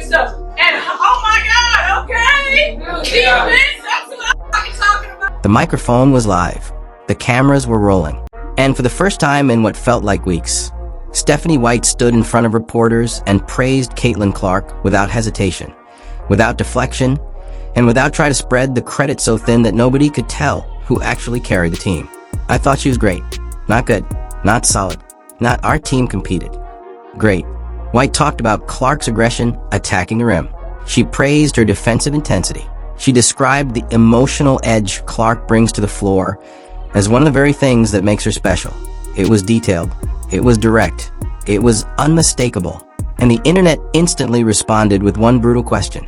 stuff. And oh my God, okay. Defense, that's what I'm talking about. The microphone was live. The cameras were rolling. And for the first time in what felt like weeks, Stephanie White stood in front of reporters and praised Caitlin Clark without hesitation, without deflection, and without trying to spread the credit so thin that nobody could tell who actually carried the team. I thought she was great. Not good. Not solid. Not our team competed. Great. White talked about Clark's aggression attacking the rim. She praised her defensive intensity. She described the emotional edge Clark brings to the floor as one of the very things that makes her special. It was detailed. It was direct. It was unmistakable. And the internet instantly responded with one brutal question.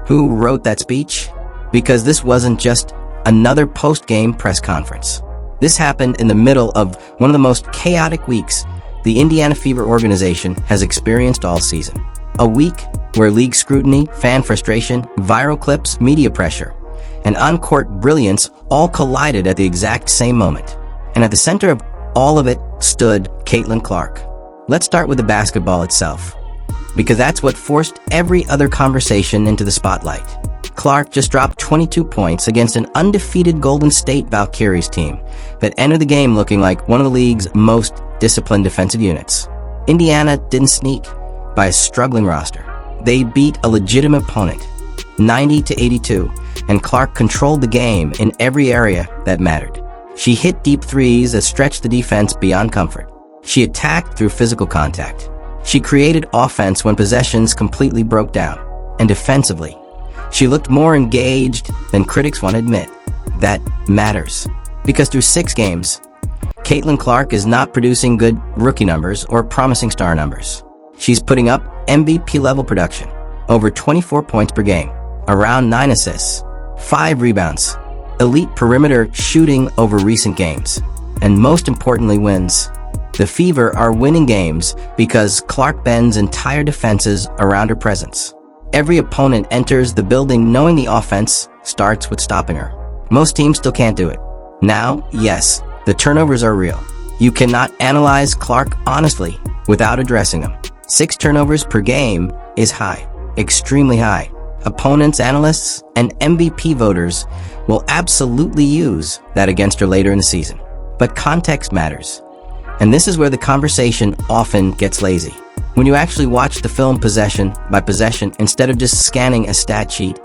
Who wrote that speech? Because this wasn't just another post-game press conference. This happened in the middle of one of the most chaotic weeks the Indiana Fever organization has experienced all season. A week where league scrutiny, fan frustration, viral clips, media pressure, and on-court brilliance all collided at the exact same moment. And at the center of all of it stood Caitlin Clark. Let's start with the basketball itself, because that's what forced every other conversation into the spotlight. Clark just dropped 22 points against an undefeated Golden State Valkyries team that entered the game looking like one of the league's most disciplined defensive units. Indiana didn't sneak by a struggling roster. They beat a legitimate opponent, 90-82, and Clark controlled the game in every area that mattered. She hit deep threes that stretched the defense beyond comfort. She attacked through physical contact. She created offense when possessions completely broke down. And defensively, she looked more engaged than critics want to admit. That matters. Because through 6 games, Caitlin Clark is not producing good rookie numbers or promising star numbers. She's putting up MVP-level production, over 24 points per game, around 9 assists, 5 rebounds, elite perimeter shooting over recent games, and most importantly, wins. The Fever are winning games because Clark bends entire defenses around her presence. Every opponent enters the building knowing the offense starts with stopping her. Most teams still can't do it. Now, yes, the turnovers are real. You cannot analyze Clark honestly without addressing them. 6 turnovers per game is high, extremely high. Opponents, analysts, and MVP voters will absolutely use that against her later in the season. But context matters. And this is where the conversation often gets lazy. When you actually watch the film possession by possession instead of just scanning a stat sheet,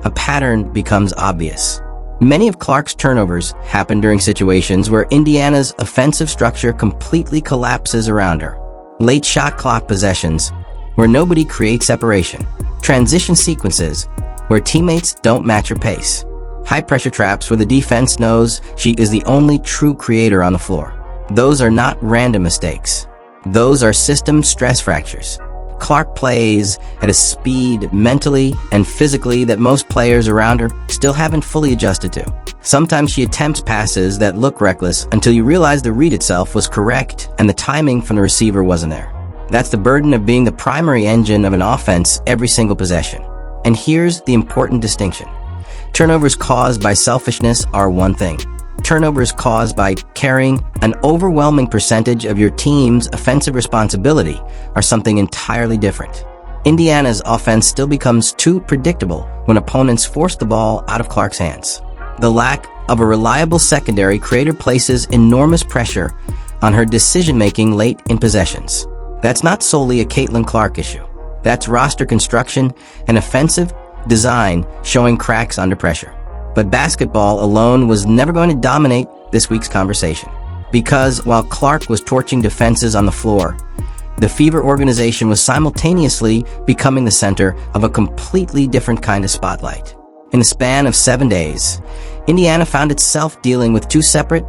a pattern becomes obvious. Many of Clark's turnovers happen during situations where Indiana's offensive structure completely collapses around her. Late shot clock possessions where nobody creates separation. Transition sequences where teammates don't match her pace. High pressure traps where the defense knows she is the only true creator on the floor. Those are not random mistakes. Those are system stress fractures. Clark plays at a speed mentally and physically that most players around her still haven't fully adjusted to. Sometimes she attempts passes that look reckless until you realize the read itself was correct and the timing from the receiver wasn't there. That's the burden of being the primary engine of an offense every single possession. And here's the important distinction. Turnovers caused by selfishness are one thing. Turnovers caused by carrying an overwhelming percentage of your team's offensive responsibility are something entirely different. Indiana's offense still becomes too predictable when opponents force the ball out of Clark's hands. The lack of a reliable secondary creator places enormous pressure on her decision-making late in possessions. That's not solely a Caitlin Clark issue. That's roster construction and offensive design showing cracks under pressure. But basketball alone was never going to dominate this week's conversation. Because while Clark was torching defenses on the floor, the Fever organization was simultaneously becoming the center of a completely different kind of spotlight. In the span of 7 days, Indiana found itself dealing with 2 separate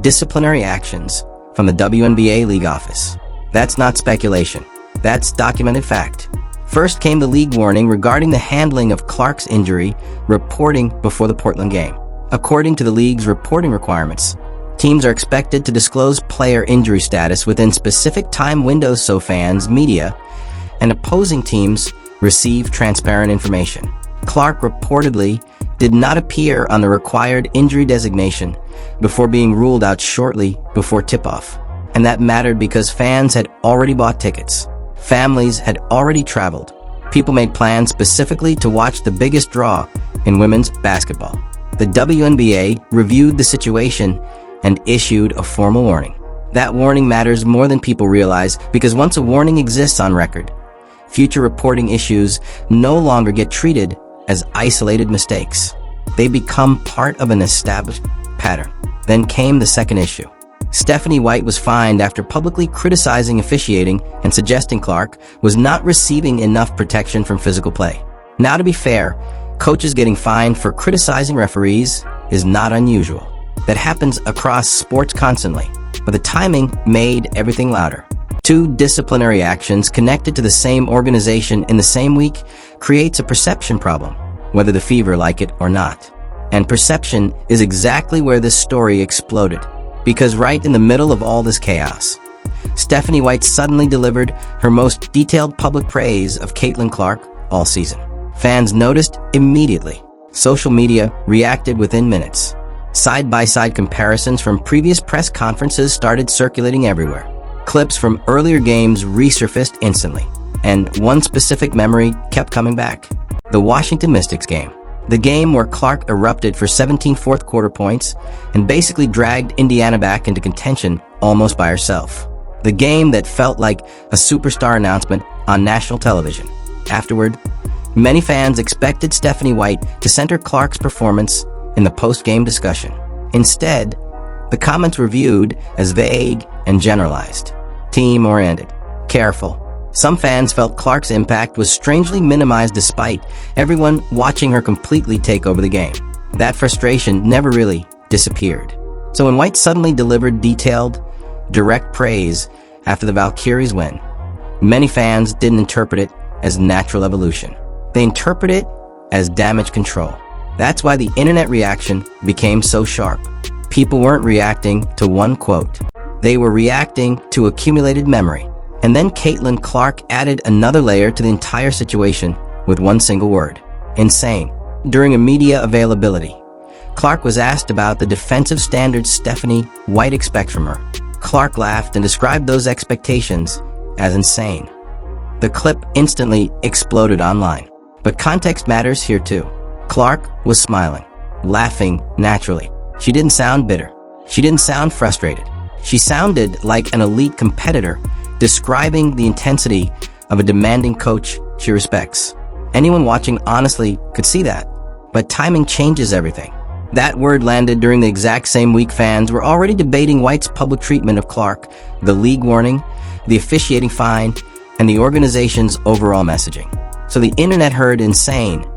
disciplinary actions from the WNBA league office. That's not speculation. That's documented fact. First came the league warning regarding the handling of Clark's injury reporting before the Portland game. According to the league's reporting requirements, teams are expected to disclose player injury status within specific time windows so fans, media, and opposing teams receive transparent information. Clark reportedly did not appear on the required injury designation before being ruled out shortly before tip-off. And that mattered because fans had already bought tickets. Families had already traveled. People made plans specifically to watch the biggest draw in women's basketball. The WNBA reviewed the situation and issued a formal warning. That warning matters more than people realize, because once a warning exists on record, future reporting issues no longer get treated as isolated mistakes. They become part of an established pattern. Then came the second issue. Stephanie White was fined after publicly criticizing officiating and suggesting Clark was not receiving enough protection from physical play. Now, to be fair, coaches getting fined for criticizing referees is not unusual. That happens across sports constantly, but the timing made everything louder. Two disciplinary actions connected to the same organization in the same week creates a perception problem, whether the Fever like it or not. And perception is exactly where this story exploded. Because right in the middle of all this chaos, Stephanie White suddenly delivered her most detailed public praise of Caitlin Clark all season. Fans noticed immediately. Social media reacted within minutes. Side-by-side comparisons from previous press conferences started circulating everywhere. Clips from earlier games resurfaced instantly, and one specific memory kept coming back. The Washington Mystics game. The game where Clark erupted for 17 fourth-quarter points and basically dragged Indiana back into contention almost by herself. The game that felt like a superstar announcement on national television. Afterward, many fans expected Stephanie White to center Clark's performance in the post-game discussion. Instead, the comments were viewed as vague and generalized, team-oriented, careful. Some fans felt Clark's impact was strangely minimized despite everyone watching her completely take over the game. That frustration never really disappeared. So when White suddenly delivered detailed, direct praise after the Valkyries' win, many fans didn't interpret it as natural evolution. They interpreted it as damage control. That's why the internet reaction became so sharp. People weren't reacting to one quote. They were reacting to accumulated memory. And then Caitlin Clark added another layer to the entire situation with one single word: insane. During a media availability, Clark was asked about the defensive standards Stephanie White expects from her. Clark laughed and described those expectations as insane. The clip instantly exploded online. But context matters here too. Clark was smiling, laughing naturally. She didn't sound bitter. She didn't sound frustrated. She sounded like an elite competitor describing the intensity of a demanding coach she respects. Anyone watching honestly could see that. But timing changes everything. That word landed during the exact same week fans were already debating White's public treatment of Clark, the league warning, the officiating fine, and the organization's overall messaging. So the internet heard insane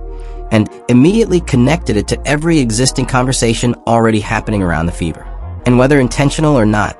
and immediately connected it to every existing conversation already happening around the Fever. And whether intentional or not,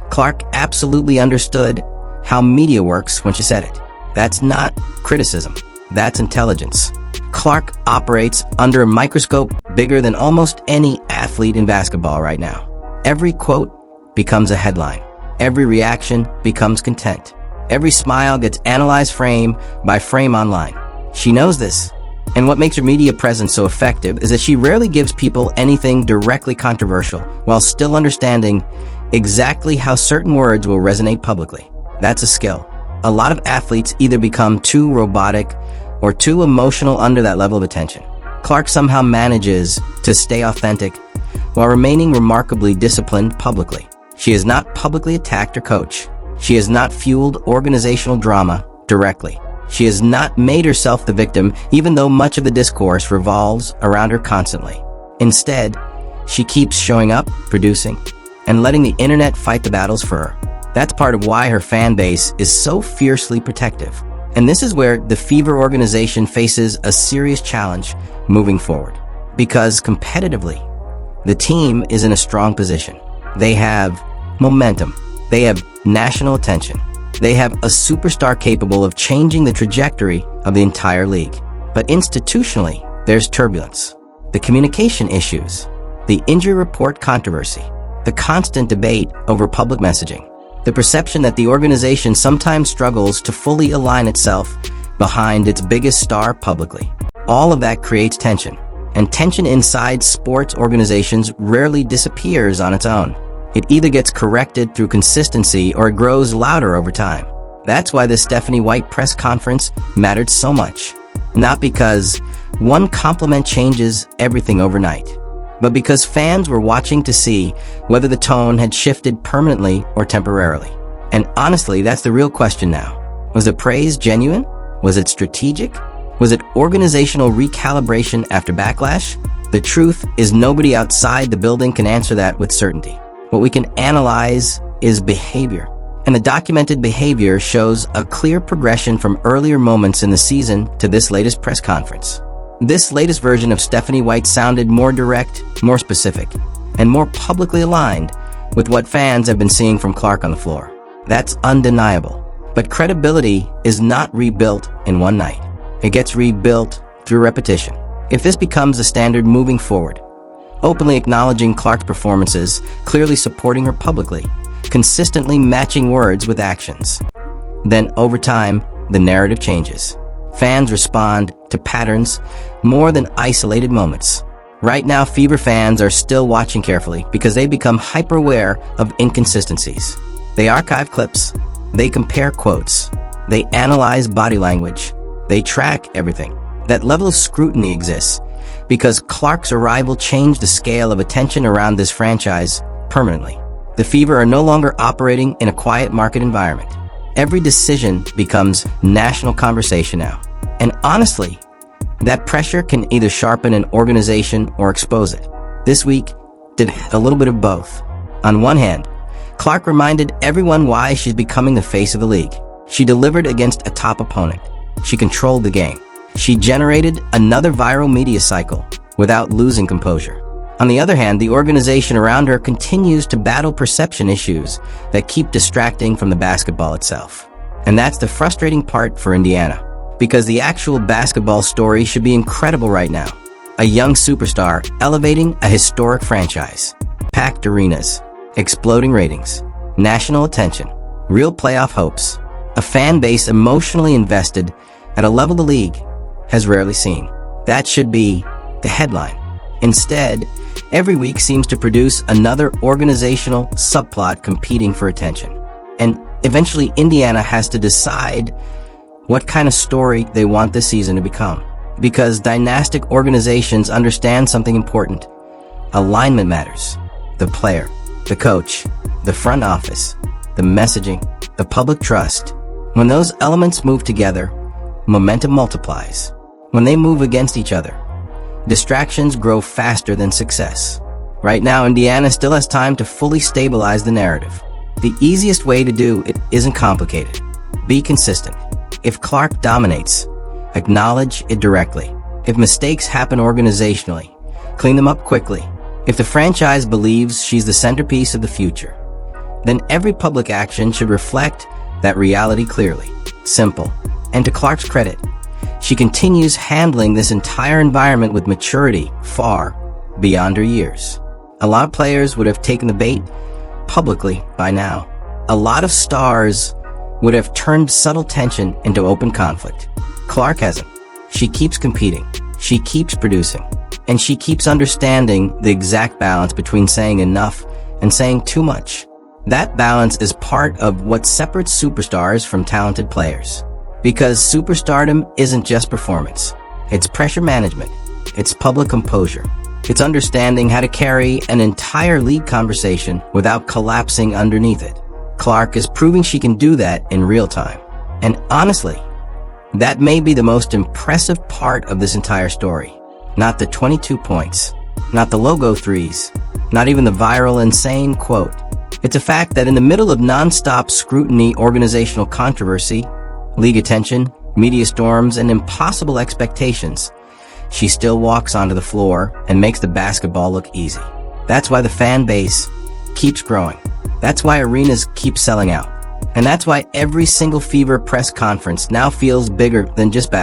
Clark absolutely understood how media works when she said it. That's not criticism. That's intelligence. Clark operates under a microscope bigger than almost any athlete in basketball right now. Every quote becomes a headline. Every reaction becomes content. Every smile gets analyzed frame by frame online. She knows this. And what makes her media presence so effective is that she rarely gives people anything directly controversial while still understanding exactly how certain words will resonate publicly. That's a skill. A lot of athletes either become too robotic or too emotional under that level of attention. Clark somehow manages to stay authentic while remaining remarkably disciplined publicly. She has not publicly attacked her coach. She has not fueled organizational drama directly. She has not made herself the victim, even though much of the discourse revolves around her constantly. Instead, she keeps showing up, producing, and letting the internet fight the battles for her. That's part of why her fan base is so fiercely protective. And this is where the Fever organization faces a serious challenge moving forward. Because competitively, the team is in a strong position. They have momentum. They have national attention. They have a superstar capable of changing the trajectory of the entire league. But institutionally, there's turbulence. The communication issues, the injury report controversy, the constant debate over public messaging, the perception that the organization sometimes struggles to fully align itself behind its biggest star publicly. All of that creates tension. And tension inside sports organizations rarely disappears on its own. It either gets corrected through consistency or it grows louder over time. That's why the Stephanie White press conference mattered so much. Not because one compliment changes everything overnight, but because fans were watching to see whether the tone had shifted permanently or temporarily. And honestly, that's the real question now. Was the praise genuine? Was it strategic? Was it organizational recalibration after backlash? The truth is nobody outside the building can answer that with certainty. What we can analyze is behavior. And the documented behavior shows a clear progression from earlier moments in the season to this latest press conference. This latest version of Stephanie White sounded more direct, more specific, and more publicly aligned with what fans have been seeing from Clark on the floor. That's undeniable. But credibility is not rebuilt in one night. It gets rebuilt through repetition. If this becomes the standard moving forward, openly acknowledging Clark's performances, clearly supporting her publicly, consistently matching words with actions, then over time, the narrative changes. Fans respond to patterns more than isolated moments. Right now, Fever fans are still watching carefully because they become hyper-aware of inconsistencies. They archive clips, they compare quotes, they analyze body language, they track everything. That level of scrutiny exists because Clark's arrival changed the scale of attention around this franchise permanently. The Fever are no longer operating in a quiet market environment. Every decision becomes national conversation now. And honestly, that pressure can either sharpen an organization or expose it. This week did a little bit of both. On one hand, Clark reminded everyone why she's becoming the face of the league. She delivered against a top opponent. She controlled the game. She generated another viral media cycle without losing composure. On the other hand, the organization around her continues to battle perception issues that keep distracting from the basketball itself. And that's the frustrating part for Indiana, because the actual basketball story should be incredible right now. A young superstar elevating a historic franchise. Packed arenas, exploding ratings, national attention, real playoff hopes, a fan base emotionally invested at a level the league has rarely seen. That should be the headline. Instead, every week seems to produce another organizational subplot competing for attention. And eventually Indiana has to decide what kind of story they want this season to become. Because dynastic organizations understand something important. Alignment matters. The player, the coach, the front office, the messaging, the public trust. When those elements move together, momentum multiplies. When they move against each other, distractions grow faster than success. Right now, Indiana still has time to fully stabilize the narrative. The easiest way to do it isn't complicated. Be consistent. If Clark dominates, acknowledge it directly. If mistakes happen organizationally, clean them up quickly. If the franchise believes she's the centerpiece of the future, then every public action should reflect that reality clearly. Simple. And to Clark's credit, she continues handling this entire environment with maturity far beyond her years. A lot of players would have taken the bait publicly by now. A lot of stars would have turned subtle tension into open conflict. Clark hasn't. She keeps competing. She keeps producing. And she keeps understanding the exact balance between saying enough and saying too much. That balance is part of what separates superstars from talented players. Because superstardom isn't just performance. It's pressure management. It's public composure. It's understanding how to carry an entire league conversation without collapsing underneath it. Clark is proving she can do that in real time. And honestly, that may be the most impressive part of this entire story. Not the 22 points, not the logo threes, not even the viral insane quote. It's a fact that in the middle of non-stop scrutiny, organizational controversy, league attention, media storms, and impossible expectations, she still walks onto the floor and makes the basketball look easy. That's why the fan base keeps growing. That's why arenas keep selling out. And that's why every single Fever press conference now feels bigger than just basketball.